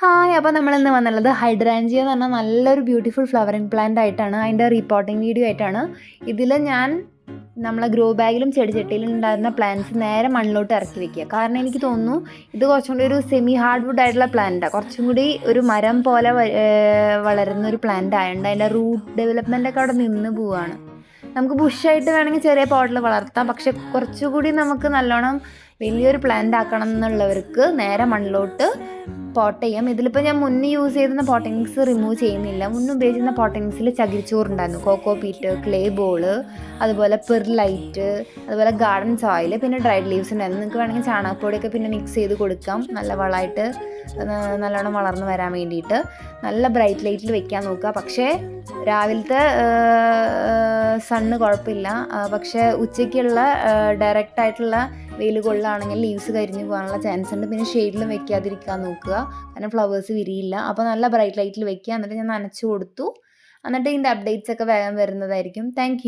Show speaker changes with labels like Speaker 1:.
Speaker 1: Hi! അപ്പോൾ നമ്മളിന്ന് വന്നുള്ളത് hydrangea എന്ന് പറഞ്ഞാൽ നല്ലൊരു ബ്യൂട്ടിഫുൾ ഫ്ലവറിങ് പ്ലാന്റ് ആയിട്ടാണ്. അതിൻ്റെ റീപോട്ടിങ് വീഡിയോ ആയിട്ടാണ്. ഇതിൽ ഞാൻ നമ്മളെ ഗ്രോ ബാഗിലും ചെടിച്ചട്ടിയിലും ഉണ്ടായിരുന്ന പ്ലാന്റ്സ് നേരെ മണ്ണിലോട്ട് ഇറക്കി വെക്കുക. കാരണം എനിക്ക് തോന്നുന്നു ഇത് കുറച്ചും കൂടി ഒരു സെമി ഹാർഡ് വുഡ് ആയിട്ടുള്ള പ്ലാന്റാണ്. കുറച്ചും കൂടി ഒരു മരം പോലെ വളരുന്ന ഒരു പ്ലാന്റ് ആയതുകൊണ്ട് അതിൻ്റെ റൂട്ട് ഡെവലപ്മെൻ്റ് ഒക്കെ അവിടെ നിന്ന് പോവുകയാണ്. നമുക്ക് ബുഷായിട്ട് വേണമെങ്കിൽ ചെറിയ പോട്ടിൽ വളർത്താം. പക്ഷെ കുറച്ചുകൂടി നമുക്ക് നല്ലോണം വലിയൊരു പ്ലാന്റ് ആക്കണം എന്നുള്ളവർക്ക് നേരെ മണ്ണിലോട്ട് പോട്ട് ചെയ്യാം. ഇതിലിപ്പോൾ ഞാൻ മുന്നേ യൂസ് ചെയ്തിരുന്ന പോട്ടിങ്സ് റിമൂവ് ചെയ്യുന്നില്ല. മുന്നേ ഉപയോഗിച്ചിരുന്ന പോട്ടിങ്സിൽ ചകിരിച്ചോറുണ്ടായിരുന്നു, കോക്കോ പീറ്റ്, ക്ലേ ബോള്, അതുപോലെ പെർലൈറ്റ്, അതുപോലെ ഗാർഡൻ സോയിൽ, പിന്നെ ഡ്രൈഡ് ലീവ്സ് ഉണ്ടായിരുന്നു. നിങ്ങൾക്ക് വേണമെങ്കിൽ ചാണകപ്പൊടിയൊക്കെ പിന്നെ മിക്സ് ചെയ്ത് കൊടുക്കാം, നല്ല വളമായിട്ട് നല്ലോണം വളർന്ന് വരാൻ വേണ്ടിയിട്ട്. നല്ല ബ്രൈറ്റ് ലൈറ്റിൽ വെക്കാൻ നോക്കുക. പക്ഷേ രാവിലത്തെ സണ്ണ് കുഴപ്പമില്ല, പക്ഷേ ഉച്ചയ്ക്കുള്ള ഡയറക്റ്റായിട്ടുള്ള വെയിൽ കൊള്ളുകയാണെങ്കിൽ ലീവ്സ് കരിഞ്ഞു പോകാനുള്ള ചാൻസ് ഉണ്ട്. പിന്നെ ഷെയ്ഡിലും വെക്കാതിരിക്കാൻ നോക്കുക, കാരണം ഫ്ലവേഴ്സ് വിരിയില്ല. അപ്പോൾ നല്ല ബ്രൈറ്റ് ലൈറ്റിൽ വെക്കുക. എന്നിട്ട് ഞാൻ നനച്ചു കൊടുത്തു. എന്നിട്ട് ഇതിൻ്റെ അപ്ഡേറ്റ്സ് ഒക്കെ വേഗം വരുന്നതായിരിക്കും. താങ്ക്